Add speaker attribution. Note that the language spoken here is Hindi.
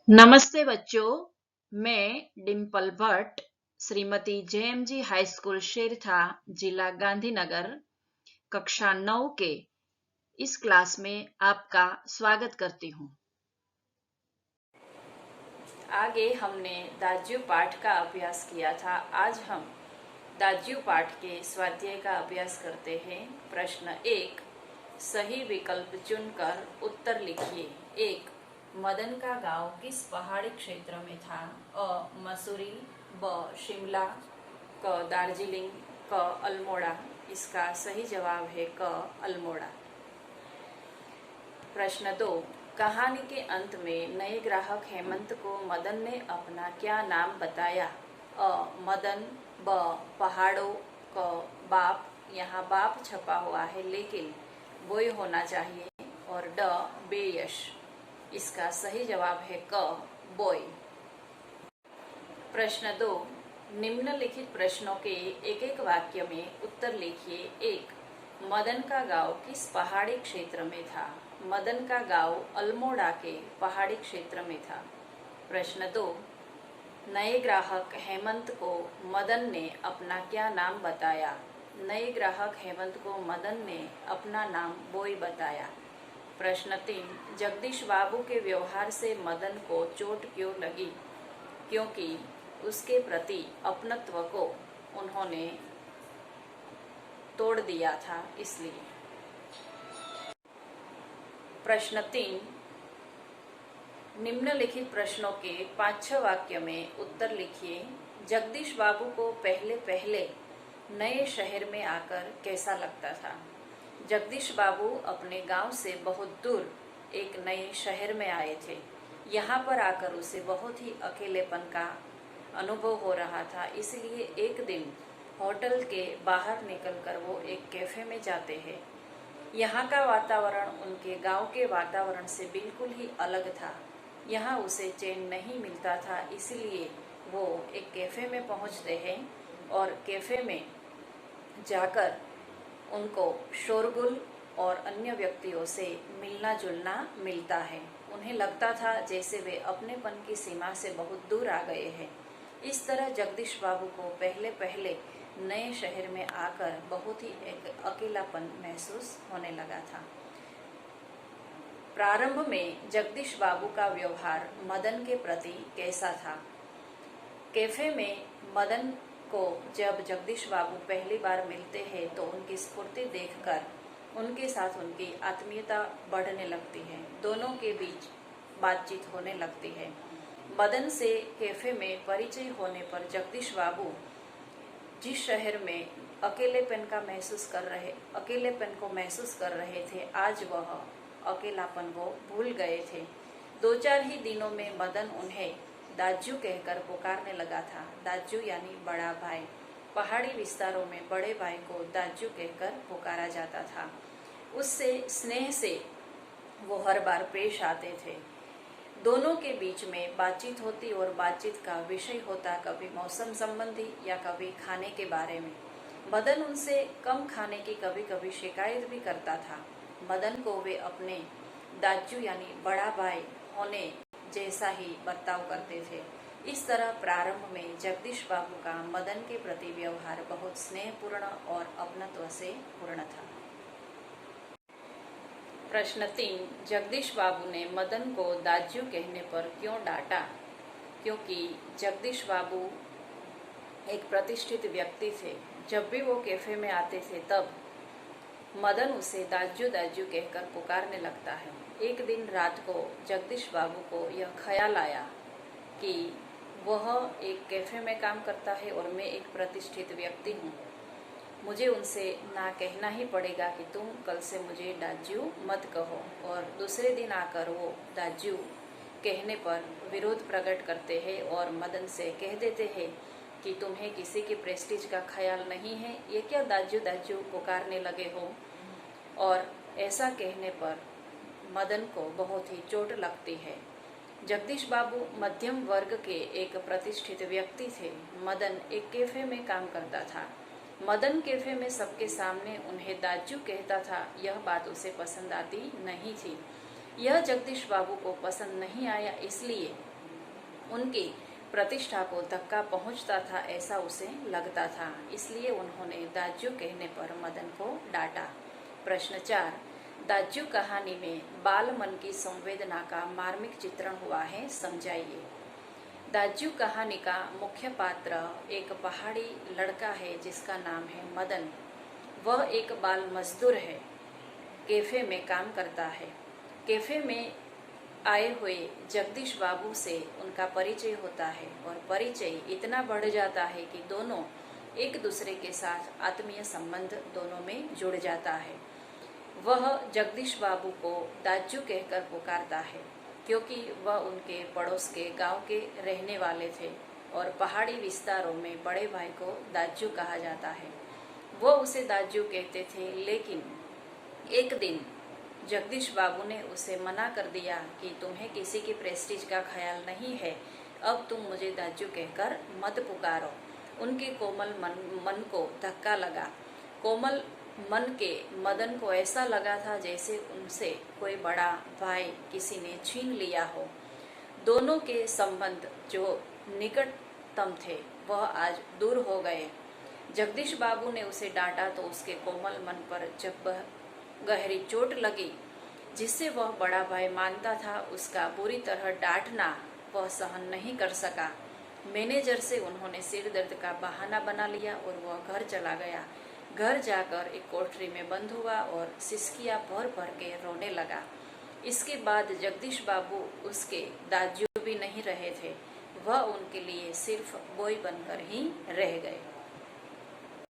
Speaker 1: नमस्ते बच्चों, मैं डिम्पल भट्ट श्रीमती जेएमजी हाई स्कूल शेरथा, जिला गांधीनगर, कक्षा 9 के इस क्लास में आपका स्वागत करती हूँ। आगे हमने दाज्यू पाठ का अभ्यास किया था। आज हम दाज्यू पाठ के स्वाध्याय का अभ्यास करते हैं। प्रश्न 1, सही विकल्प चुनकर उत्तर लिखिए। 1, मदन का गांव किस पहाड़ी क्षेत्र में था? अ, मसूरी, ब, शिमला, क, दार्जिलिंग, क, अल्मोड़ा। इसका सही जवाब है क, अल्मोड़ा। प्रश्न 2, कहानी के अंत में नए ग्राहक हेमंत को मदन ने अपना क्या नाम बताया? अ, मदन, ब, पहाड़ों, क, बाप। यहाँ बाप छपा हुआ है लेकिन बोई होना चाहिए, और ड, बेयश। इसका सही जवाब है क, बोय। प्रश्न 2, निम्नलिखित प्रश्नों के एक एक वाक्य में उत्तर लिखिए। 1, मदन का गांव किस पहाड़ी क्षेत्र में था? मदन का गांव अल्मोड़ा के पहाड़ी क्षेत्र में था। प्रश्न 2, नए ग्राहक हेमंत को मदन ने अपना क्या नाम बताया? नए ग्राहक हेमंत को मदन ने अपना नाम बोई बताया। प्रश्न 3, जगदीश बाबू के व्यवहार से मदन को चोट क्यों लगी? क्योंकि उसके प्रति अपनत्व को उन्होंने तोड़ दिया था, इसलिए। प्रश्न 3, निम्नलिखित प्रश्नों के 5-6 वाक्य में उत्तर लिखिए। जगदीश बाबू को पहले पहले नए शहर में आकर कैसा लगता था? जगदीश बाबू अपने गांव से बहुत दूर एक नए शहर में आए थे। यहाँ पर आकर उसे बहुत ही अकेलेपन का अनुभव हो रहा था, इसलिए एक दिन होटल के बाहर निकलकर वो एक कैफे में जाते हैं। यहाँ का वातावरण उनके गांव के वातावरण से बिल्कुल ही अलग था। यहाँ उसे चैन नहीं मिलता था, इसलिए वो एक कैफे में पहुँचते हैं और कैफे में जाकर उनको शोरगुल और अन्य व्यक्तियों से मिलना जुलना मिलता है। उन्हें लगता था जैसे वे अपनेपन की सीमा से बहुत दूर आ गए हैं। इस तरह जगदीश बाबू को पहले पहले नए शहर में आकर बहुत ही एक अकेलापन महसूस होने लगा था। प्रारंभ में जगदीश बाबू का व्यवहार मदन के प्रति कैसा था? कैफे में मदन को जब जगदीश बाबू पहली बार मिलते हैं तो उनकी स्फूर्ति देखकर उनके साथ उनकी आत्मीयता बढ़ने लगती है। दोनों के बीच बातचीत होने लगती है। मदन से कैफे में परिचय होने पर जगदीश बाबू जिस शहर में अकेलेपन को महसूस कर रहे थे, आज वह अकेलापन को भूल गए थे। 2-4 ही दिनों में मदन उन्हें दाज्यू कहकर पुकारने लगा था। दाज्यू यानी बड़ा भाई। पहाड़ी विस्तारों में बड़े भाई को दाज्यू कहकर पुकारा जाता था। उससे स्नेह से वो हर बार पेश आते थे। दोनों के बीच में बातचीत होती और बातचीत का विषय होता कभी मौसम संबंधी या कभी खाने के बारे में। मदन उनसे कम खाने की कभी कभी शिकायत भी करता था। मदन को वे अपने दाज्यू यानी बड़ा भाई होने जैसा ही बर्ताव करते थे। इस तरह प्रारंभ में जगदीश बाबू का मदन के प्रति व्यवहार बहुत स्नेहपूर्ण और अपनत्व से पूर्ण था। प्रश्न 3, जगदीश बाबू ने मदन को दाज्यू कहने पर क्यों डांटा? क्योंकि जगदीश बाबू एक प्रतिष्ठित व्यक्ति थे। जब भी वो कैफे में आते थे तब मदन उसे दाज्यू दाज्यू कहकर पुकारने लगता है। एक दिन रात को जगदीश बाबू को यह ख्याल आया कि वह एक कैफे में काम करता है और मैं एक प्रतिष्ठित व्यक्ति हूँ। मुझे उनसे ना कहना ही पड़ेगा कि तुम कल से मुझे दाज्यू मत कहो, और दूसरे दिन आकर वो दाज्यू कहने पर विरोध प्रकट करते हैं और मदन से कह देते हैं कि तुम्हें किसी की प्रेस्टीज का ख्याल नहीं है, ये क्या दाज्यू दाज्यू पुकारने लगे हो। और ऐसा कहने पर मदन को बहुत ही चोट लगती है। जगदीश बाबू मध्यम वर्ग के एक प्रतिष्ठित व्यक्ति थे। मदन एक कैफे में काम करता था। मदन कैफे में सबके सामने उन्हें दाज्यू कहता था, यह बात उसे पसंद आती नहीं थी। यह जगदीश बाबू को पसंद नहीं आया, इसलिए उनकी प्रतिष्ठा को धक्का पहुंचता था, ऐसा उसे लगता था। इसलिए उन्होंने दाज्यू कहने पर मदन को डांटा। प्रश्न 4, दाज्यू कहानी में बाल मन की संवेदना का मार्मिक चित्रण हुआ है, समझाइए। दाज्यू कहानी का मुख्य पात्र एक पहाड़ी लड़का है जिसका नाम है मदन। वह एक बाल मजदूर है, कैफे में काम करता है। कैफे में आए हुए जगदीश बाबू से उनका परिचय होता है और परिचय इतना बढ़ जाता है कि दोनों एक दूसरे के साथ आत्मीय संबंध दोनों में जुड़ जाता है। वह जगदीश बाबू को दाज्यू कहकर पुकारता है क्योंकि वह उनके पड़ोस के गांव के रहने वाले थे और पहाड़ी विस्तारों में बड़े भाई को दाज्यू कहा जाता है। वो उसे दाज्यू कहते थे, लेकिन एक दिन जगदीश बाबू ने उसे मना कर दिया कि तुम्हें किसी की प्रेस्टीज का ख्याल नहीं है, अब तुम मुझे दाज्यू कहकर मत पुकारो। उनके कोमल मन को धक्का लगा। कोमल मन के मदन को ऐसा लगा था जैसे उनसे कोई बड़ा भाई किसी ने छीन लिया हो। दोनों के संबंध जो निकटतम थे वह आज दूर हो गए। जगदीश बाबू ने उसे डांटा तो उसके कोमल मन पर जब गहरी चोट लगी, जिससे वह बड़ा भाई मानता था, उसका बुरी तरह डांटना वह सहन नहीं कर सका। मैनेजर से उन्होंने सिर दर्द का बहाना बना लिया और वह घर चला गया। घर जाकर एक कोठरी में बंद हुआ और सिसकियां भर भर के रोने लगा। इसके बाद जगदीश बाबू उसके दाज्यू भी नहीं रहे थे, वह उनके लिए सिर्फ बोई बनकर ही रह गए।